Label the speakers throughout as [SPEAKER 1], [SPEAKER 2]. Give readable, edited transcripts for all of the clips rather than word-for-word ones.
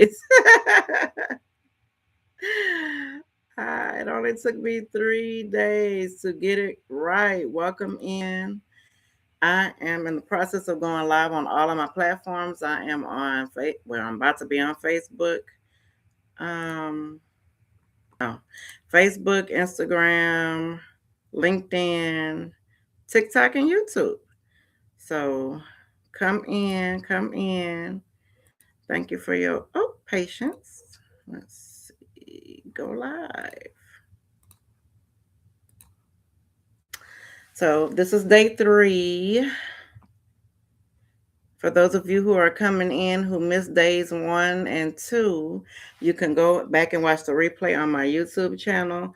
[SPEAKER 1] It only took me 3 days to get it right. Welcome in. I am in the process of going live on all of my platforms. I am on I'm about to be on Facebook. Um, no, Facebook, Instagram, LinkedIn, TikTok, and YouTube. So come in, come in. Thank you for your patience. Let's see, go live. So this is day 3. For those of you who are coming in who missed days 1 and 2, you can go back and watch the replay on my YouTube channel.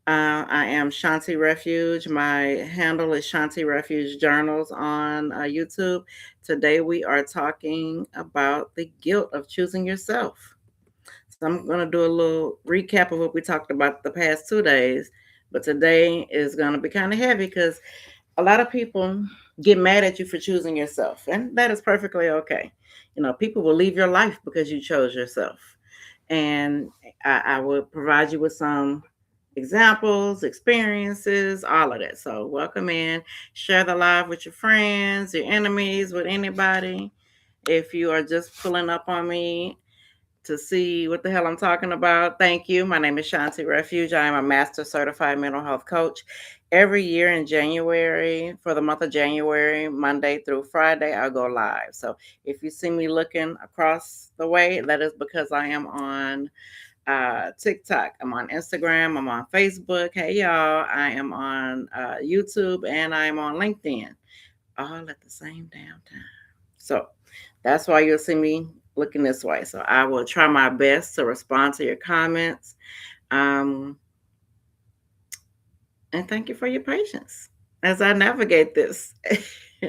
[SPEAKER 1] I am Shanti Refuge. My handle is Shanti Refuge Journals on YouTube. Today we are talking about the guilt of choosing yourself. So I'm going to do a little recap of what we talked about the past 2 days. But today is going to be kind of heavy because a lot of people get mad at you for choosing yourself, and that is perfectly okay. People will leave your life because you chose yourself. And I will provide you with some examples, experiences, all of that. So, welcome in. Share the live with your friends, your enemies, with anybody. If you are just pulling up on me to see what the hell I'm talking about, thank you. My name is Shanti Refuge. I am a master certified mental health coach. Every year in January, for the month of January, Monday through Friday, I'll go live. So if you see me looking across the way, that is because I am on TikTok. I'm on Instagram. I'm on Facebook. Hey, y'all. I am on YouTube, and I'm on LinkedIn, all at the same damn time. So that's why you'll see me looking this way. So I will try my best to respond to your comments. Um, and thank you for your patience as I navigate this.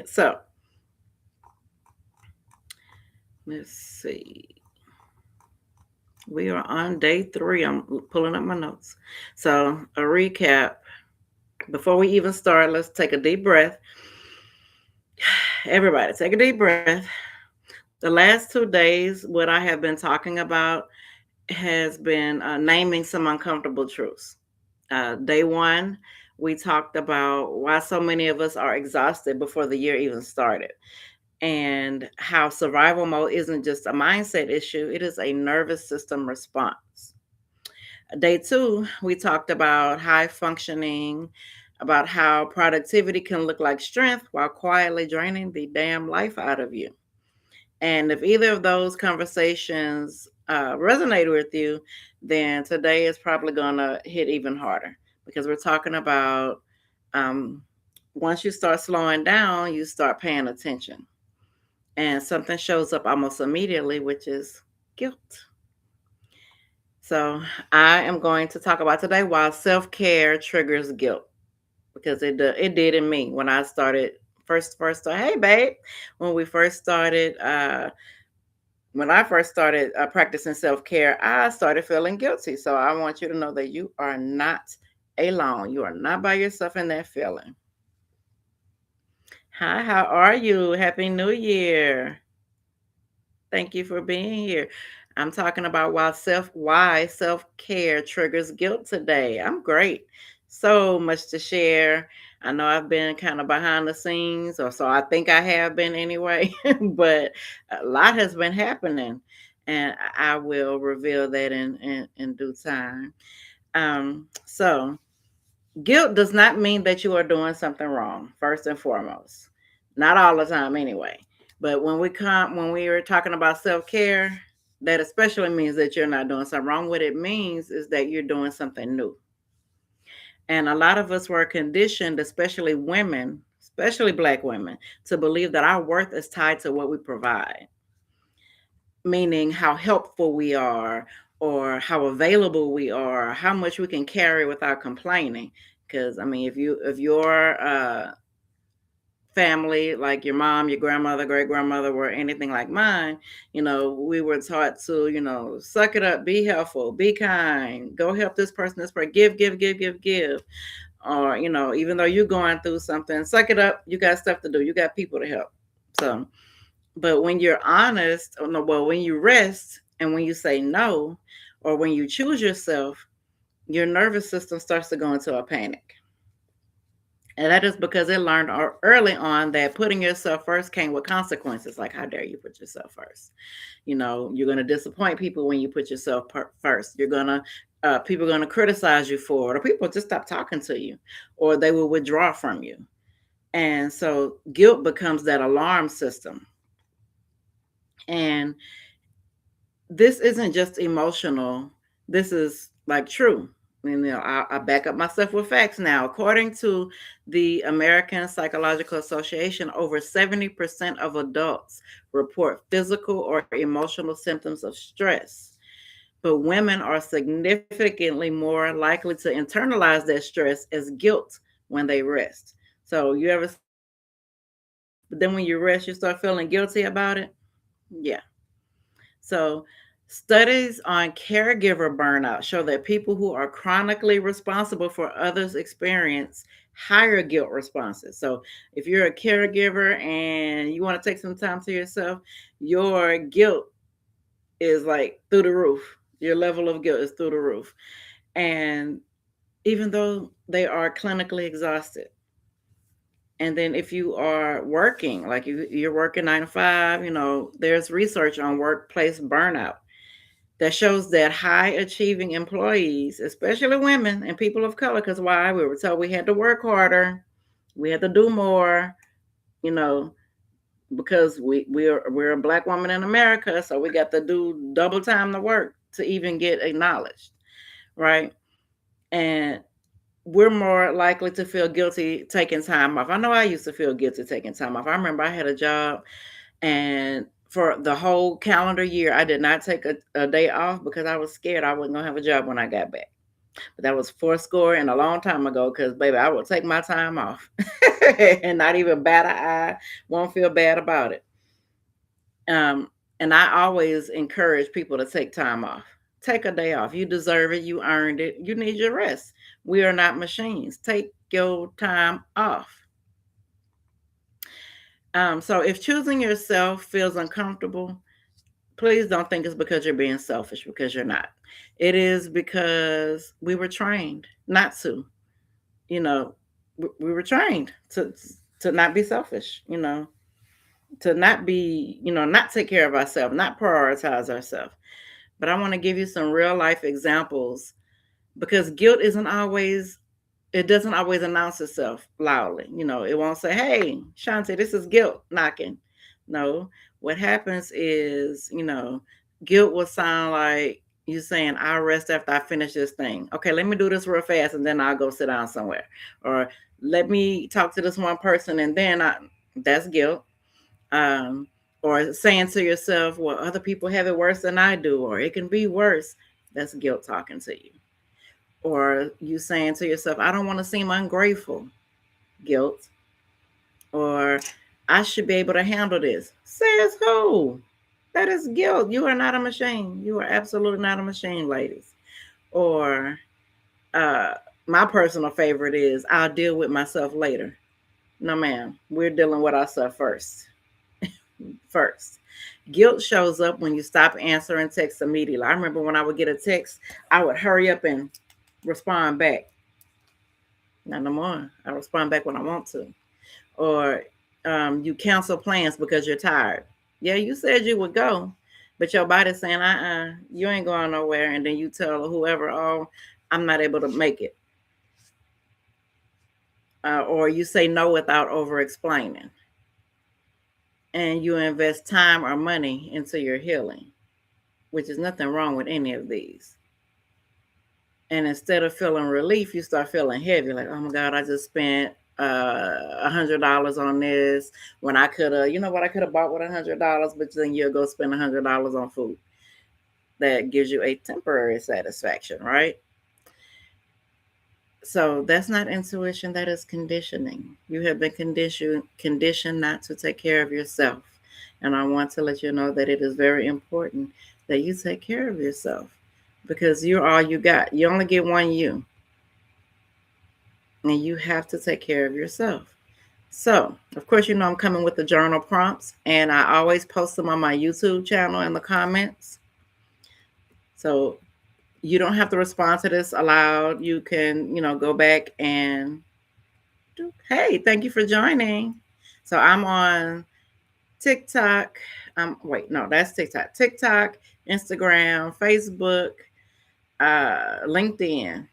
[SPEAKER 1] So let's see. We are on day 3. I'm pulling up my notes. So a recap. Before we even start, let's take a deep breath. Everybody, take a deep breath. The last 2 days, what I have been talking about has been naming some uncomfortable truths. Day 1, we talked about why so many of us are exhausted before the year even started, and how survival mode isn't just a mindset issue, it is a nervous system response. Day 2, we talked about high functioning, about how productivity can look like strength while quietly draining the damn life out of you. And if either of those conversations resonate with you, then today is probably going to hit even harder, because we're talking about um, once you start slowing down, you start paying attention. And something shows up almost immediately, which is guilt. So I am going to talk about today why self-care triggers guilt, because it did in me when I started first started. Hey babe, when we first started when I first started practicing self care, I started feeling guilty. So I want you to know that you are not alone. You are not by yourself in that feeling. Hi, how are you? Happy New Year. Thank you for being here. I'm talking about why self-care triggers guilt today. I'm great. So much to share. I know I've been kind of behind the scenes, or so I think I have been anyway, but a lot has been happening, and I will reveal that in due time. So guilt does not mean that you are doing something wrong, first and foremost. Not all the time anyway. But when we are talking about self-care, that especially means that you're not doing something wrong. What it means is that you're doing something new. And a lot of us were conditioned, especially women, especially Black women, to believe that our worth is tied to what we provide, meaning how helpful we are, or how available we are, how much we can carry without complaining. Because I mean, if your family, like your mom, your grandmother, great grandmother, were anything like mine, we were taught to, suck it up, be helpful, be kind, go help this person, give. Or, even though you're going through something, suck it up. You got stuff to do. You got people to help. So, but when you're honest, or no, well, when you rest And when you say no, or when you choose yourself, your nervous system starts to go into a panic. And that is because it learned early on that putting yourself first came with consequences. Like, how dare you put yourself first? You're going to disappoint people when you put yourself first. People are going to criticize you for it, or people just stop talking to you, or they will withdraw from you. And so guilt becomes that alarm system. And this isn't just emotional. This is like true. I back up myself with facts now. According to the American Psychological Association, over 70% of adults report physical or emotional symptoms of stress. But women are significantly more likely to internalize that stress as guilt when they rest. So you ever, but then when you rest, you start feeling guilty about it? Yeah. So, studies on caregiver burnout show that people who are chronically responsible for others' experience higher guilt responses. So, if you're a caregiver and you want to take some time to yourself, your guilt is like through the roof. Your level of guilt is through the roof. And even though they are clinically exhausted. And then if you are working, like you're working 9 to 5, there's research on workplace burnout that shows that high achieving employees, especially women and people of color, because why? We were told we had to work harder, we had to do more, you know, because we're a black woman in America, so we got to do double time the work to even get acknowledged, right? And we're more likely to feel guilty taking time off. I know I used to feel guilty taking time off. I remember I had a job, and for the whole calendar year, I did not take a day off because I was scared I wasn't gonna have a job when I got back. But that was fourscore and a long time ago, because baby, I will take my time off and not even bat an eye, won't feel bad about it. And I always encourage people to take time off. Take a day off. You deserve it. You earned it. You need your rest. We are not machines. Take your time off. So if choosing yourself feels uncomfortable, please don't think it's because you're being selfish, because you're not. It is because we were trained not to. You know, we were trained to not be selfish. To not be, not take care of ourselves, not prioritize ourselves. But I want to give you some real life examples, because guilt isn't always, it doesn't always announce itself loudly. It won't say, "Hey, Shanti, this is guilt knocking." No, what happens is, guilt will sound like you saying, "I'll rest after I finish this thing. Okay, let me do this real fast and then I'll go sit down somewhere." Or let me talk to this one person and then that's guilt. Um, or saying to yourself, "Well, other people have it worse than I do, or it can be worse." That's guilt talking to you. Or you saying to yourself, "I don't want to seem ungrateful." Guilt. Or "I should be able to handle this." Says who? That is guilt. You are not a machine. You are absolutely not a machine, ladies. Or uh, my personal favorite is, "I'll deal with myself later." No, ma'am. We're dealing with ourselves first. First. Guilt shows up when you stop answering texts immediately. I remember when I would get a text, I would hurry up and respond back. Not no more. I respond back when I want to. Or you cancel plans because you're tired. Yeah, you said you would go, but your body's saying, you ain't going nowhere. And then you tell whoever, "Oh, I'm not able to make it." Or you say no without over explaining. And you invest time or money into your healing, which is nothing wrong with any of these. And instead of feeling relief, you start feeling heavy. Like, "Oh my God, I just spent $100 on this when I could have, what I could have bought with $100." But then you'll go spend $100 on food that gives you a temporary satisfaction, right? So that's not intuition, that is conditioning. You have been conditioned not to take care of yourself. And I want to let you know that it is very important that you take care of yourself, because you're all you got. You only get one you. And you have to take care of yourself. So, of course, I'm coming with the journal prompts, and I always post them on my YouTube channel in the comments. So you don't have to respond to this aloud. You can, go back and do, hey, thank you for joining. So I'm on TikTok. Wait, no, that's TikTok. TikTok, Instagram, Facebook, LinkedIn.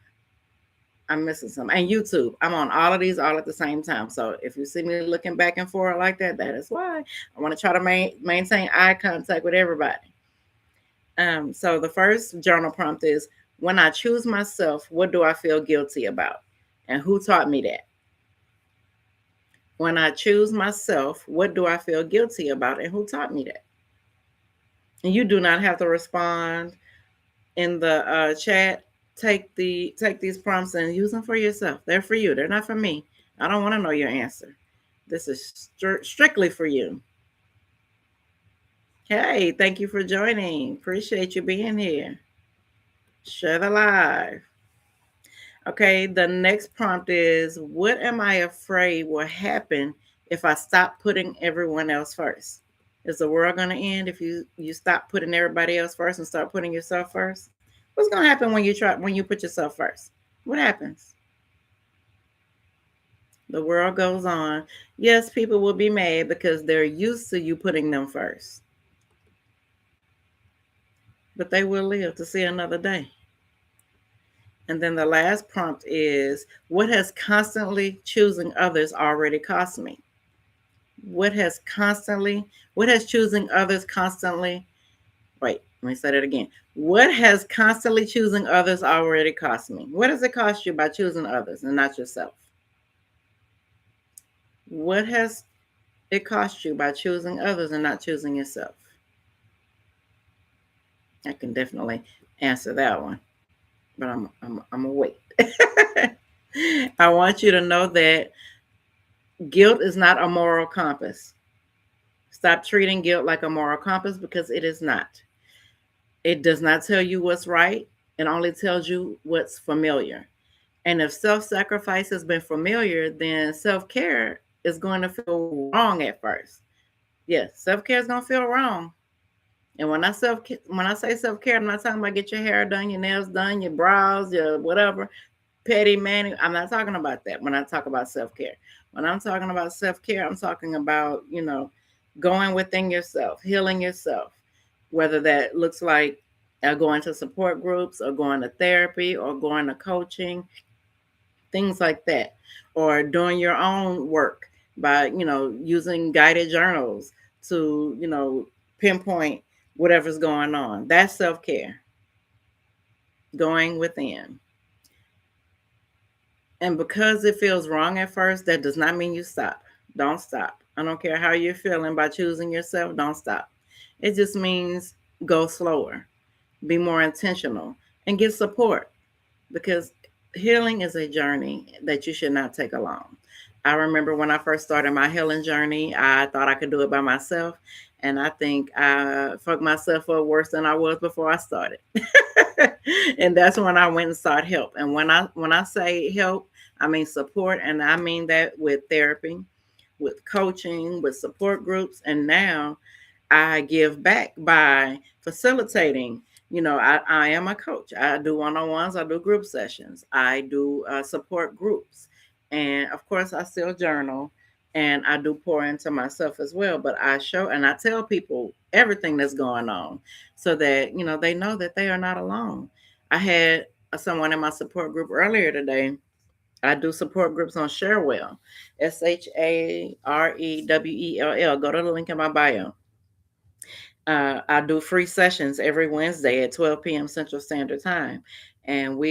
[SPEAKER 1] I'm missing some. And YouTube. I'm on all of these all at the same time. So if you see me looking back and forth like that is why. I want to try to maintain eye contact with everybody. So the first journal prompt is, when I choose myself, what do I feel guilty about? And who taught me that? When I choose myself, what do I feel guilty about? And who taught me that? And you do not have to respond in the chat. Take these prompts and use them for yourself. They're for you. They're not for me. I don't want to know your answer. This is strictly for you. Hey, thank you for joining. Appreciate you being here. Share the live. Okay, the next prompt is, what am I afraid will happen if I stop putting everyone else first? Is the world going to end if you stop putting everybody else first and start putting yourself first? What's going to happen when you put yourself first? What happens? The world goes on. Yes, people will be mad because they're used to you putting them first. But they will live to see another day. And then the last prompt is, what has constantly choosing others already cost me? What has choosing others constantly, wait, let me say that again. What has constantly choosing others already cost me? What does it cost you by choosing others and not yourself? What has it cost you by choosing others and not choosing yourself? I can definitely answer that one, but I'm gonna wait. I want you to know that guilt is not a moral compass. Stop treating guilt like a moral compass, because it is not. It does not tell you what's right. It only tells you what's familiar. And if self-sacrifice has been familiar, then self-care is going to feel wrong at first. Yes, self-care is going to feel wrong. And when I say self-care, I'm not talking about get your hair done, your nails done, your brows, your whatever, petty mani. I'm not talking about that when I talk about self-care. When I'm talking about self-care, I'm talking about, going within yourself, healing yourself, whether that looks like going to support groups or going to therapy or going to coaching, things like that, or doing your own work by, using guided journals to, pinpoint whatever's going on. That's self-care, going within. And because it feels wrong at first, that does not mean you stop. Don't stop. I don't care how you're feeling by choosing yourself. Don't stop. It just means go slower, be more intentional, and get support, because healing is a journey that you should not take alone. I remember when I first started my healing journey, I thought I could do it by myself. And I think I fucked myself up worse than I was before I started. And that's when I went and sought help. And when I say help, I mean support, and I mean that with therapy, with coaching, with support groups. And now I give back by facilitating. I am a coach. I do one-on-ones. I do group sessions. I do support groups. And of course, I still journal, and I do pour into myself as well. But I show and I tell people everything that's going on so that, they know that they are not alone. I had someone in my support group earlier today. I do support groups on Sharewell, SHAREWELL. Go to the link in my bio. I do free sessions every Wednesday at 12 p.m. Central Standard Time. And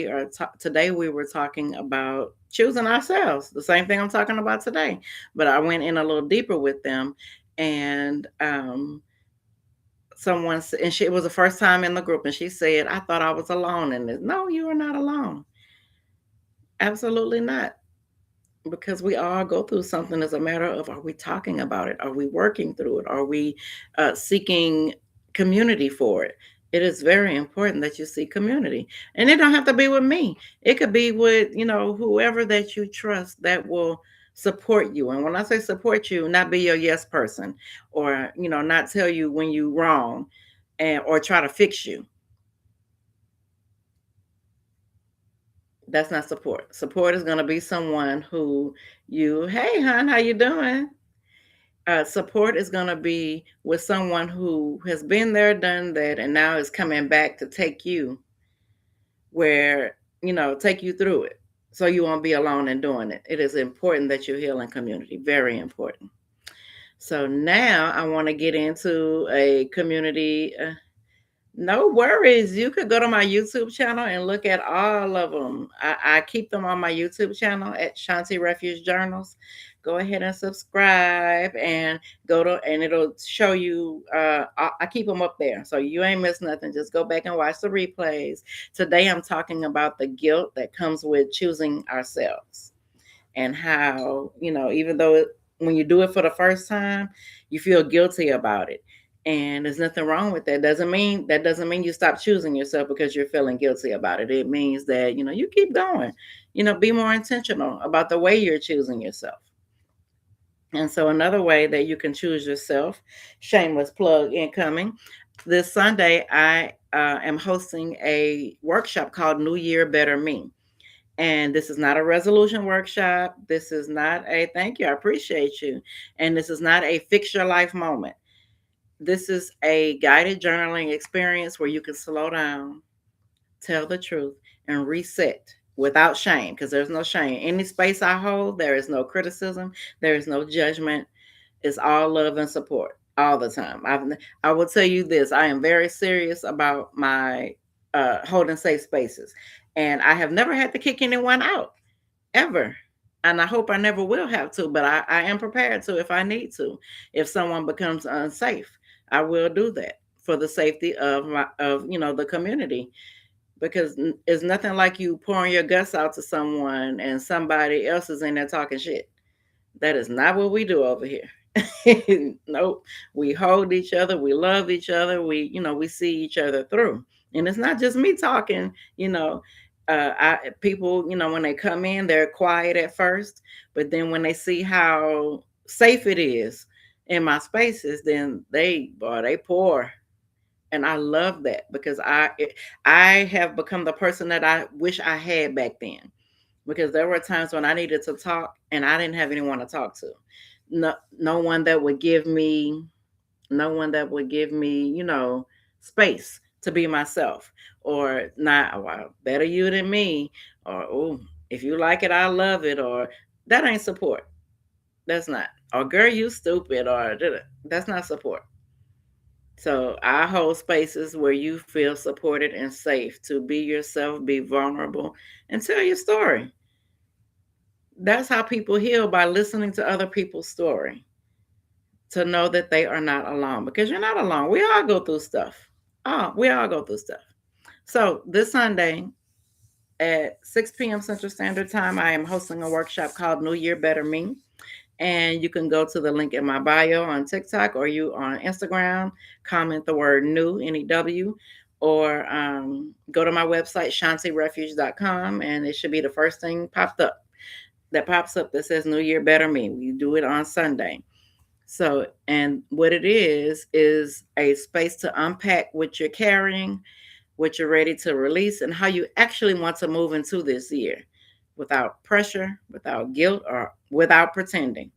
[SPEAKER 1] today we were talking about choosing ourselves, the same thing I'm talking about today. But I went in a little deeper with them. And it was the first time in the group, and she said, I thought I was alone in this. No, you are not alone. Absolutely not. Because we all go through something. As a matter of, are we talking about it? Are we working through it? Are we seeking community for it? It is very important that you seek community. And it don't have to be with me. It could be with, whoever that you trust that will support you. And when I say support you, not be your yes person, or, not tell you when you're wrong, or try to fix you. That's not support. Support is going to be someone who hey, hon, how you doing? Support is going to be with someone who has been there, done that, and now is coming back to take you where, take you through it. So you won't be alone in doing it. It is important that you heal in community. Very important. So now I want to get into a community. No worries. You could go to my YouTube channel and look at all of them. I keep them on my YouTube channel at Shanti Refuge Journals. Go ahead and subscribe and and it'll show you. I keep them up there. So you ain't miss nothing. Just go back and watch the replays. Today I'm talking about the guilt that comes with choosing ourselves and how, even though when you do it for the first time, you feel guilty about it. And there's nothing wrong with that. Doesn't mean you stop choosing yourself because you're feeling guilty about it. It means that, you keep going. Be more intentional about the way you're choosing yourself. And so another way that you can choose yourself, shameless plug incoming. This Sunday, I am hosting a workshop called New Year Better Me. And this is not a resolution workshop. This is not a thank you, I appreciate you. And this is not a fix your life moment. This is a guided journaling experience where you can slow down, tell the truth, and reset without shame, because there's no shame. Any space I hold, there is no criticism, there is no judgment. It's all love and support all the time. I will tell you this, I am very serious about my holding safe spaces. And I have never had to kick anyone out ever. And I hope I never will have to, but I am prepared to if I need to. If someone becomes unsafe, I will do that for the safety of the community. Because it's nothing like you pouring your guts out to someone and somebody else is in there talking shit. That is not what we do over here. Nope. We hold each other, we love each other, we see each other through. And it's not just me talking, people, when they come in, they're quiet at first, but then when they see how safe it is in my spaces, then they pour. And I love that because I have become the person that I wish I had back then, because there were times when I needed to talk and I didn't have anyone to talk to. No one that would give me no one that would give me, space to be myself, or not, well, better you than me, or oh, if you like it, I love it, or that ain't support. That's not. Or girl, you stupid, or that's not support. So I hold spaces where you feel supported and safe to be yourself, be vulnerable, and tell your story. That's how people heal, by listening to other people's story, to know that they are not alone, because you're not alone. We all go through stuff. Oh, we all go through stuff. So this Sunday at 6 p.m. Central Standard Time, I am hosting a workshop called New Year Better Me. And you can go to the link in my bio on TikTok, or you on Instagram, comment the word new, N-E-W, or go to my website, shantirefuge.com, and it should be the first thing that pops up that says New Year Better Me. We do it on Sunday. So, and what it is a space to unpack what you're carrying, what you're ready to release, and how you actually want to move into this year without pressure, without guilt, or without pretending.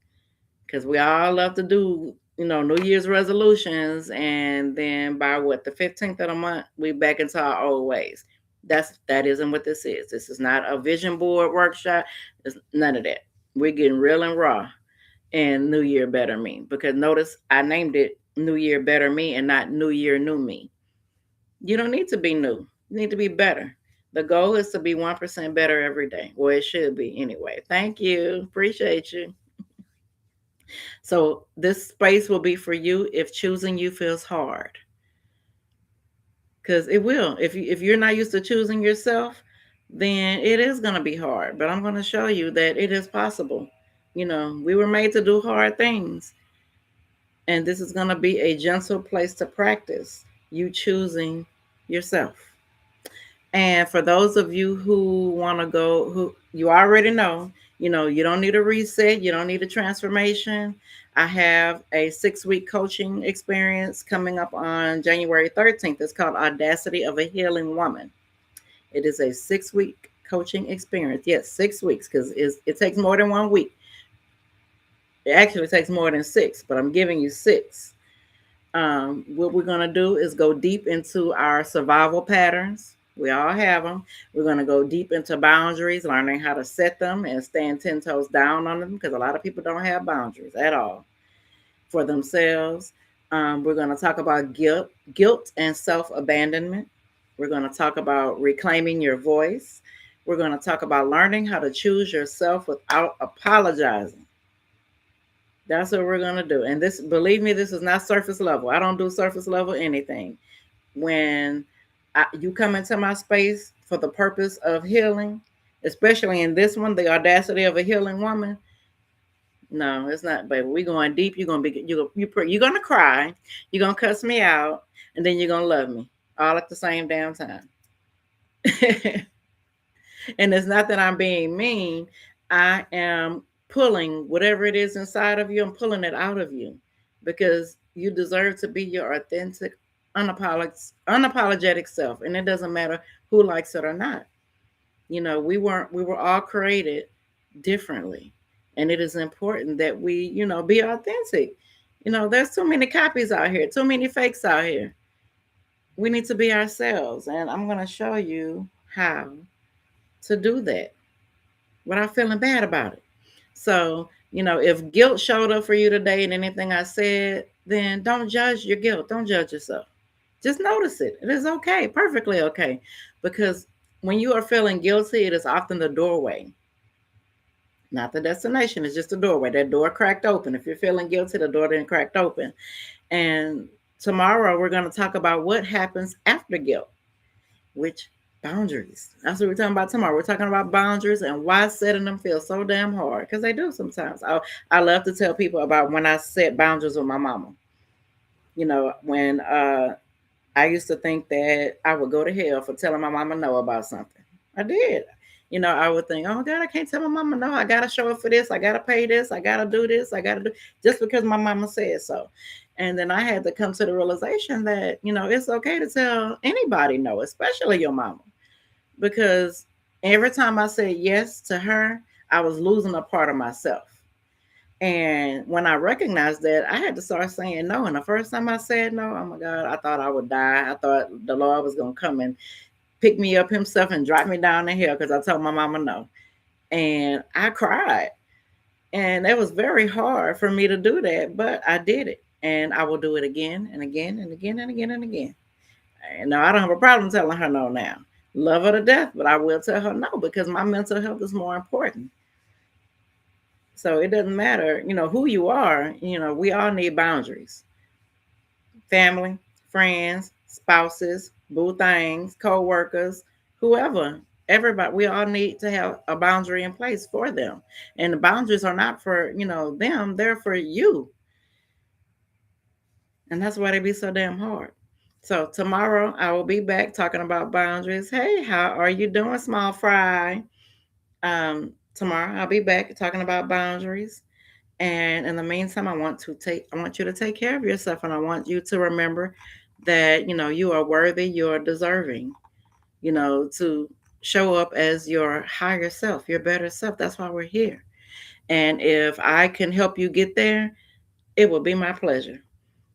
[SPEAKER 1] Because we all love to do, New Year's resolutions. And then by the 15th of the month, we back into our old ways. That isn't what this is. This is not a vision board workshop. It's none of that. We're getting real and raw. And New Year Better Me, because notice I named it New Year Better Me and not New Year New Me. You don't need to be new. You need to be better. The goal is to be 1% better every day. Well, it should be anyway. Thank you. Appreciate you. So this space will be for you if choosing you feels hard. Because it will. If you're not used to choosing yourself, then it is going to be hard. But I'm going to show you that it is possible. We were made to do hard things. And this is going to be a gentle place to practice you choosing yourself. And for those of you who want to go, who you already know, you don't need a reset, you don't need a transformation. I have a 6-week coaching experience coming up on January 13th. It's called Audacity of a Healing Woman. It is a 6-week coaching experience. Yes, 6 weeks, because it takes more than 1 week. It actually takes more than six, but I'm giving you six. What we're going to do is go deep into our survival patterns. We all have them. We're going to go deep into boundaries, learning how to set them and stand 10 toes down on them, because a lot of people don't have boundaries at all for themselves. We're going to talk about guilt and self abandonment. We're going to talk about reclaiming your voice. We're going to talk about learning how to choose yourself without apologizing. That's what we're going to do. And this, believe me, this is not surface level. I don't do surface level anything. When you come into my space for the purpose of healing, especially in this one, the audacity of a healing woman, no, it's not, baby. We going deep. You're gonna be you're gonna cry. You're gonna cuss me out, and then you're gonna love me all at the same damn time. And it's not that I'm being mean. I am pulling whatever it is inside of you. I'm pulling it out of you, because you deserve to be your authentic, unapologetic self, and it doesn't matter who likes it or not. We were all created differently, and it is important that we be authentic. There's too many copies out here, too many fakes out here. We need to be ourselves, and I'm going to show you how to do that without feeling bad about it. So, if guilt showed up for you today in anything I said, then don't judge your guilt. Don't judge yourself. Just notice it. It is okay, perfectly okay. Because when you are feeling guilty, it is often the doorway, not the destination. It's just the doorway. That door cracked open. If you're feeling guilty, the door didn't cracked open. And tomorrow we're going to talk about what happens after guilt, which boundaries. That's what we're talking about tomorrow. We're talking about boundaries and why setting them feels so damn hard, because they do sometimes. I love to tell people about when I set boundaries with my mama. When I used to think that I would go to hell for telling my mama no about something. I did. I would think, oh God, I can't tell my mama no. I gotta show up for this. I gotta pay this. I gotta do this. I gotta do, just because my mama said so. And then I had to come to the realization that it's okay to tell anybody no, especially your mama, because every time I said yes to her, I was losing a part of myself. And when I recognized that, I had to start saying no. And the first time I said no, oh my God, I thought I would die. I thought the Lord was going to come and pick me up himself and drop me down the hill, because I told my mama no. And I cried. And it was very hard for me to do that, but I did it. And I will do it again and again and again and again and again. And now I don't have a problem telling her no now. Love her to death, but I will tell her no, because my mental health is more important. So it doesn't matter, who you are, we all need boundaries. Family, friends, spouses, boo things, co-workers, whoever, everybody, we all need to have a boundary in place for them. And the boundaries are not for, them, they're for you. And that's why they be so damn hard. So tomorrow I will be back talking about boundaries. Hey, how are you doing, small fry? Tomorrow I'll be back talking about boundaries. And in the meantime, I want you to take care of yourself, and I want you to remember that you are worthy, you are deserving, to show up as your higher self, your better self. That's why we're here. And if I can help you get there, it will be my pleasure.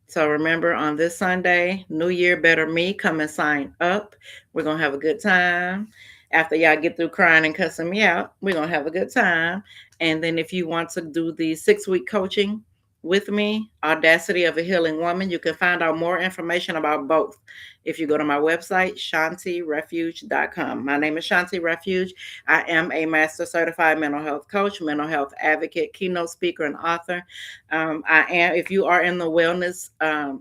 [SPEAKER 1] So remember, on this Sunday, New Year, Better Me, come and sign up. We're going to have a good time. After y'all get through crying and cussing me out, we're going to have a good time. And then if you want to do the 6-week coaching with me, Audacity of a Healing Woman, you can find out more information about both if you go to my website, shantirefuge.com. My name is Shanti Refuge. I am a master certified mental health coach, mental health advocate, keynote speaker, and author. I am, if you are in the wellness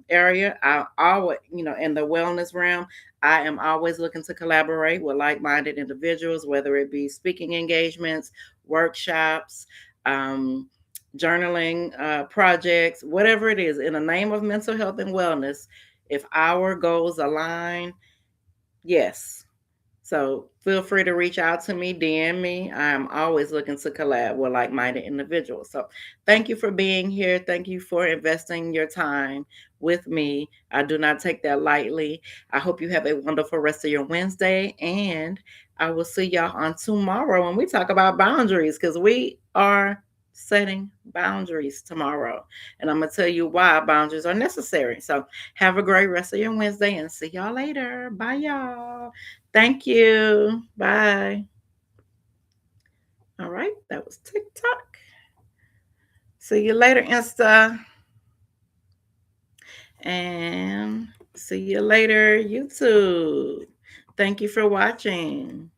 [SPEAKER 1] area, I always, in the wellness realm, I am always looking to collaborate with like-minded individuals, whether it be speaking engagements, workshops, journaling projects, whatever it is, in the name of mental health and wellness. If our goals align, yes, So feel free to reach out to me, DM me. I'm always looking to collab with like-minded individuals. So thank you for being here. Thank you for investing your time with me. I do not take that lightly. I hope you have a wonderful rest of your Wednesday, and I will see y'all on tomorrow when we talk about boundaries, because we are setting boundaries tomorrow. And I'm going to tell you why boundaries are necessary. So have a great rest of your Wednesday and see y'all later. Bye, y'all. Thank you. Bye. All right. That was TikTok. See you later, Insta. And see you later, YouTube. Thank you for watching.